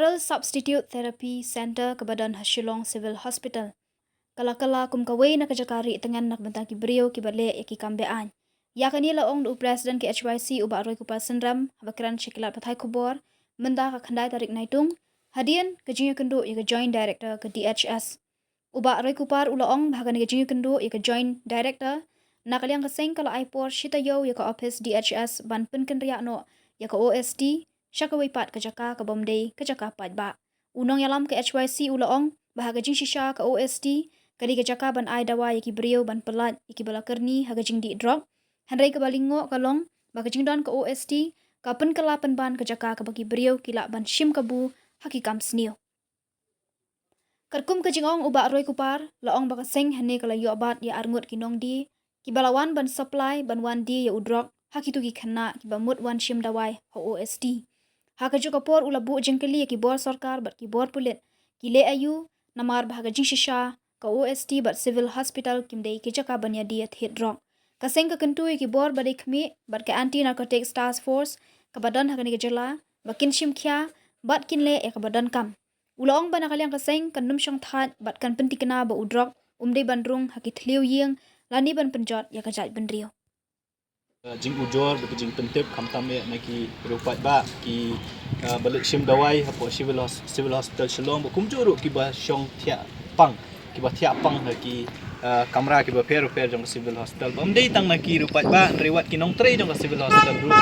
Oral Substitute Therapy Center ke Badan Hashilong Civil Hospital. Kala-kala kum kawai na kajakari tengan nak bentang ki beriau ki bale ki kambean. Ya kani la ong du presiden ki HYC uba aroi kupal sendram habakiran syikilat patai kubor menda ka khandai tarik naitung hadian ke junior kendu ya ke joint director ke DHS. Uba aroi kupar ula ong bahagan ke junior kendu ya ke joint director nakaliang keseng kala aipor shita yo ya ke office DHS ban penken riak no ya ke OSD syakawai pat ke jaka ke bomdai ke jaka pat ba. Unong yalam ke HYC ula ong bahaga jing shisha ke OSD kali ke jaka ban ai dawa yaki beriau ban pelat yaki bala kerni haga jing di drug handai ke balingo kalong baga jing don ke OSD kapen kelapan ban ke jaka ke bagi beriau kilak ban shim kabu hakikam snio. Kerkum ke jing ong uba roi kupar la ong baga seng hane kala yo abat ya arngut kinong di ki balawan ban supply ban wan di ya udrok hakitu ki khana ki bamut wan shim dawai ho OSD. Haka juga por ula bu jengkeli ki bor sarkar bat ki bor pulit ki le ayu namar bahaga jing shisha ka OSD bat civil hospital kimdei ki jaka banya diet hit drug. Kaseng ka kentu ki bor badai kmi bat ka anti narcotics task force ka badan hakani ke jela bakin shim kya bat kin le ka badan kam. Ula ong bana kaliang kaseng kan num syong that bat kan penti kena ba udrog umdei bandrung hakit liu ying lani ban penjot ya ka jat bendrio. Jing ujor betul jing pentip kamtam ya naki berupat ba ki balik shim dawai hapo civil hospital Shillong bukum juru ki ba syong tia pang ki ba tia pang ki kamera ki ba per jong civil hospital bam dei tang naki rupat ba rewat ki nong tre jong civil hospital group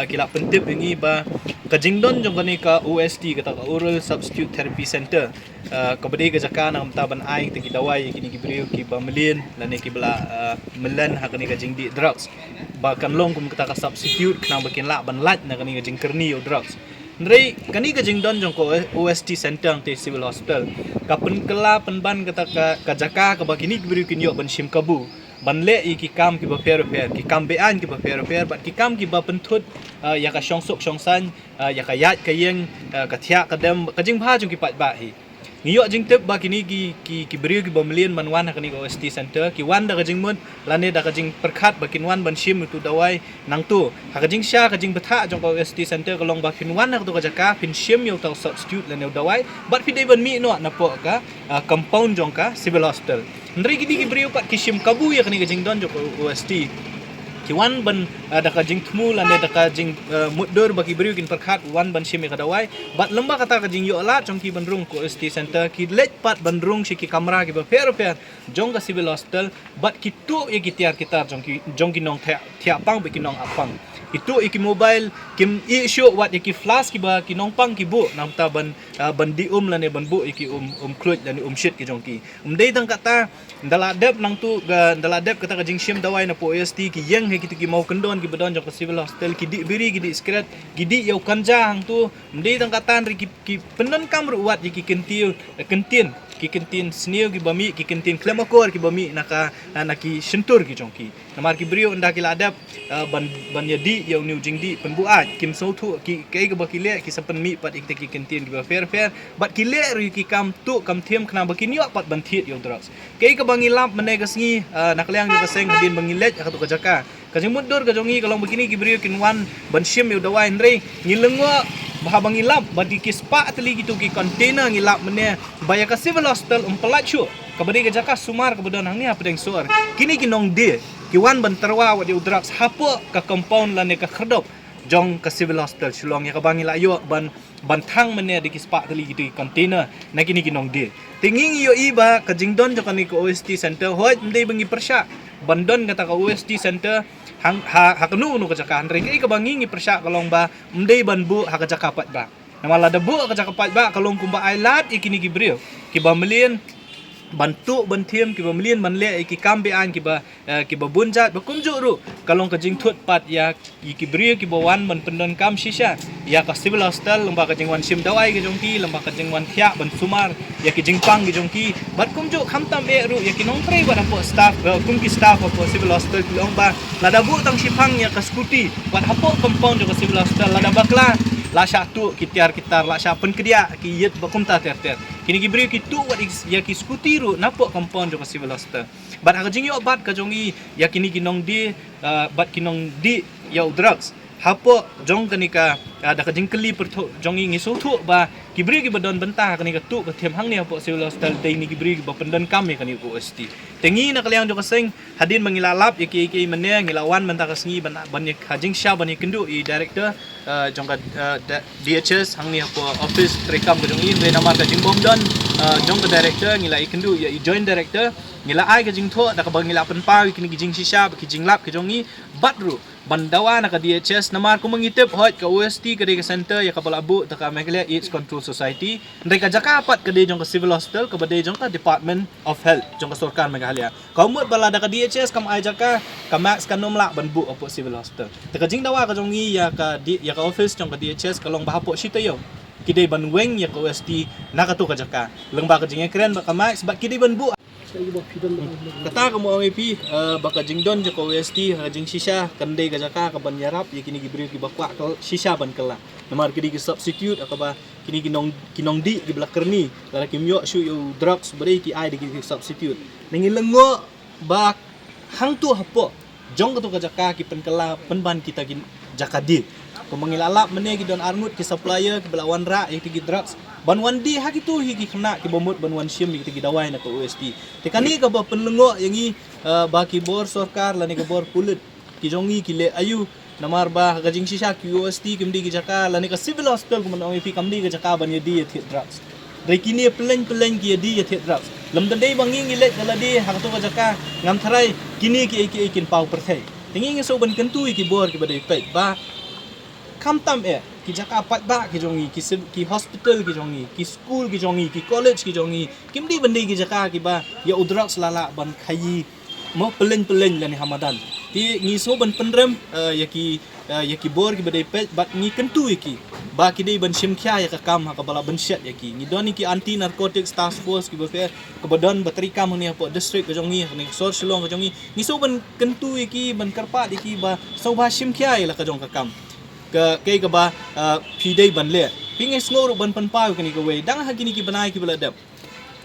ki la pentip ingi ba ka jingdon jong ni ka OST kata ka oral substitute therapy center ka bade ka jaka nang taban ai ki dawai ki ni ki beriu ki ba melin lan ki bala melan ha ka ni ka jingdi drugs bahkan long kum kita ka substitute kena bakin la ban lat na kani jing kerni o drugs ndrei kani ka jing don jong ko OST center te civil hospital ka pen kela pen ban kata ka jaka ka bakini beri kin yo ban shim kabu ban le ki kam ki ba per ki kam be an ki ba per bat ki kam ki ba pentut ya ka shong sok shong san ya ka yat ka yeng ka thia ka dem ka jing bha jong ki pat ba hi ngiyok jing tep ba kini ki beriu ki bomlian man wan hakani OST center ki wan da ka jing mun lane da ka jing perkhat bakin wan ban shim tu dawai nang tu ha ka jing sha ka jing betha jong ka OST center ka long bakin wan tu ka jaka pin shim yo ta substitute lane dawai bat fi dei ban mi no na po ka compound jong ka civil hospital ndri gidi ki beriu pat ki shim kabu ya kani ka jing don jong ka OST ki wan ban da ka jing thmu lane da ka jing muddur baki beriu kin perkhat wan ban shim ka dawai bat lamba kata ka jing yo la jong ki ban rung ko OST center ki let pat ban rung shi ki kamera ki ba per jong ka civil hospital bat ki tu ye ki tiar kitar jong ki nong thia pang be ki nong apang itu iki mobile kim i show wat iki flash ki ba ki nong pang ki bu nam ta ban di lane ban bu iki kluj lane shit ki jong ki dei tang kata ndala dep nang tu ndala dep kata ka jing shim dawai na po OST ki yeng he ki mau kendon ki bedon jong ka civil hospital ki di biri ki di skret ki di yau kanja hang tu dei tang kata ki penon kam ru wat iki kentil kentin ki kentin sneo ki bami ki kentin klemakor ki bami naka naki sentur ki jong ki namar ki brio nda ki ladap ban yadi yau new jing di penbuat kim so thu ki ke ba ki le ki sapen mi pat ik ki kentin ki ba fair bat ki le ri ki kam tu kam thiam khna ba ki ni pat ban thit yau drugs ke ka bangi lap mane ka sngi nakliang yo ka seng din bangi let ka tu ka jaka ka jing mundur ka jongi kalong begini ki brio kin wan ban shim yau dawai ndrei ngilengwa bahabang ilap bagi kispa atli gitu ki container ngilap mene baya ka civil hospital pelat syu kabadi ka jaka sumar ka bedon hang ni apa deng suar kini kinong de ki wan ban terwa wa di udrak hapo ka compound lane ka kherdop jong ka civil hospital Shillong ya ka bangi la yo ban thang mene di kispa atli gitu ki container na kini kinong de tinging yo iba ka jingdon jok ni ko OST center hoi ndai bangi persya bandon kata ka OST center hang hakanu nu kajaka handre ke bangi ngi persya kalong ba mdei ban bu hakajaka pat ba namala da bu kajaka pat ba kalong kumba ailat ikini gibril ki ba melien bantu bantiem ki ba melien man le ki kambe an ki ba bunjat ba kumju ru kalong ka jing thut pat ya ki brio ki ba wan ban pendon kam shisha ya ka civil hospital lamba ka jing wan sim dawai ki jongki lamba ka jing wan thia ban sumar ya ki jing pang ki jongki bat kumju khamtam be ru ya ki nong tre ba po staff kum ki staff po civil hospital ki lomba lada bu tang sipang ya ka skuti bat hapo compound ka civil hospital lada bakla la satu kitar la sya pen kedia ki yet bakum ta ter kini gibri ki tu wat ya ki skuti ru napo compound ka civil hospital bat ha jing yo bat ka jongi ya kini kinong di bat kinong di ya drugs hapo jong kanika da ka jing keli per jongi ngiso tu ba kibri ki badon bentah kani ka tu ka thiam hang ni apo civil hospital dei ni kibri ki bapendan kami kani OST tengi na kaliang jo kaseng hadin mengilalap ki mene ngilawan bentah kasngi banyak hajing sha banyak kendu I director jongka DHS hang ni apo office rekam ka jongi re nama ka jingbom don jongka director ngilai kendu ya joint director ngila ai ka jingtho da ka bang ngila penpa kini jing shisha ki jinglap ka jongi batru bandawa na ka DHS namar ko mangitip hot ka OST ka ka center ya ka palabu ta ka Meghalaya AIDS Control Society ndai ka jakapat ka jong ka civil hospital ka bade jong ka Department of Health jong ka Sarkar Meghalaya ka umut bala da ka DHS kam ai jaka ka max ka nomla banbu opo civil hospital ta ka jing dawa ka jong ya ka office jong ka DHS ka long bahapo sitayo kidai banweng ya ka OST na ka to ka jaka lang ba ka jing ekran ba ka max ba kidai banbu kata kamu OAP baka jingdon je ko OST jing shisha kandai ka jaka ka ban yarap ya kini gibri ki bakwa ka shisha ban kala namar kini ki substitute akaba kini kinong di ki blakerni lara kimyo shu yo drugs bari ki ai di ki substitute ningin lengo ba hang tu hapo jong ka to ka jaka ki pen kala pen ban kita ki jaka di ko mangilalap mene ki don arngut ki supplier ki belawan ra ya ki drugs banwan di haki tu hiki kena ki bomut banwan sim ki dawai na ko OST te kani ka ba penlengo yangi ba ki bor sarkar la ni ka bor pulut ki jongi ki le ayu namar ba ka jing shisha ki OST kimdi ki jaka la ni ka civil hospital ko man OAP kamdi ka jaka ban yadi ya drugs dai kini pelen ki yadi ya drugs lam dai banging ile kala di hak tu ka jaka ngam tharai kini ki ikin pau perthai tingi so ban kentu ki bor ki badai pet ba kamtam ki jaka pat ba ki jongi ki hospital ki jongi ki school ki jongi ki college ki jongi kimdi bandi ki jaka ki ba ya udrak selala ban khayi mo pelen la ni hamadan ti ngi so ban pendrem ya ki bor ki badai pet bat ngi kentu ki ba ki dei ban sim kya ya ka kam ka bala ban shet ya ki ngi doni ki anti narcotics task force ki ba fe ka badon bateri kam ni apo district ka jongi ni sor shillong ka jongi ngi so ban kentu ki ban karpa ki ba so ba sim kya ya ka jong ka kam ka kay ka ba pidai banle pingis ngoro ban panpaw kani ka we dang hagini ki banai ki baladap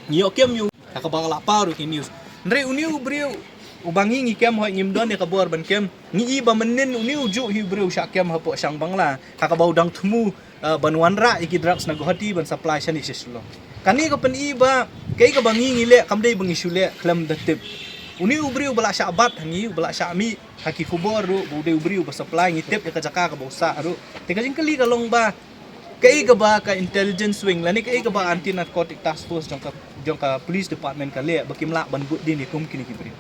niyo kem yu ka ba la paru ki news ndre uniu breu ubangi ngi kem ho ngim don ya ka bor ban kem ngi ba menin uniu ju hi breu sha kem ha po sang bangla ka ba udang thmu ban wanra iki drugs na gohati ban supply shani sislo kani ka pen ba kay ka bangi ngi le kam dei bangi shule klam datip uniu breu bala sha abat hangi bala sha mi haki kubor ru bude ubriu ba supply ngitip ya ka jaka ka bosa ru te ka jing kali ka long ba kai ka ba ka intelligence wing lani kai ka ba anti narcotic task force jong ka police department ka le bakimla ban but din kum kini kibri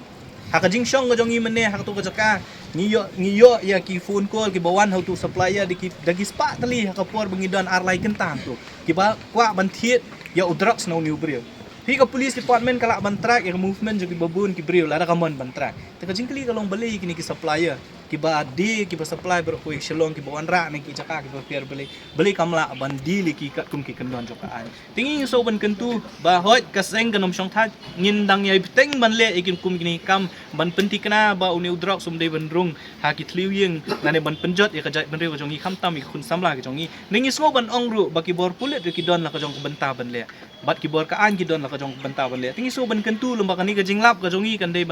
haka jing shong ka jong i mene haka tu ka jaka ngiyo ya ki phone call ki bawan how to supplier di ki dagi spa tali haka por bangidon arlai kentam tu ki ba kwa ban thiet ya udrak snow new brio hi ka police department kala ban track ya movement jo ki babun ki brio la ka mon ban track te ka jingkli ka long bali kini ki supplier ki ba di ki ba supply bro ko shalong ki bawan ra ni ki jaka ki ba pier bali kamla ban di li ki ka kum ki kendon jo ka an tingi so ban kentu ba hot ka seng kanom shong tha ngin dang yai teng ban le ikin kum kini kam ban penti kana ba uni udrak sum dei ban rung ha ki thliu yeng la ne ban penjot ya ka jai ban re ko jongi kham tam ki khun samla ki jongi ningi so ban ong ru ba ki bor pulet ki don la ka jong benta ban le bat ki bor ka an ki don la ka jong benta ban le tingi so ban kentu lomba kani ka jinglap ka jongi kan dei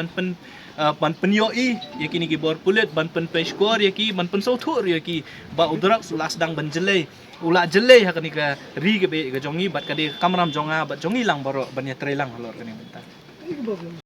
ban penyo i ya kini ki bor pulet ban pen peskor ya ki ban pen sauthur ya ki ba udrak sulas dang ban jelei ula jelei ha kani ka ri ke be ka jongi bat ka de kamram jonga bat jongi lang baro ban ya trelang halor kani benta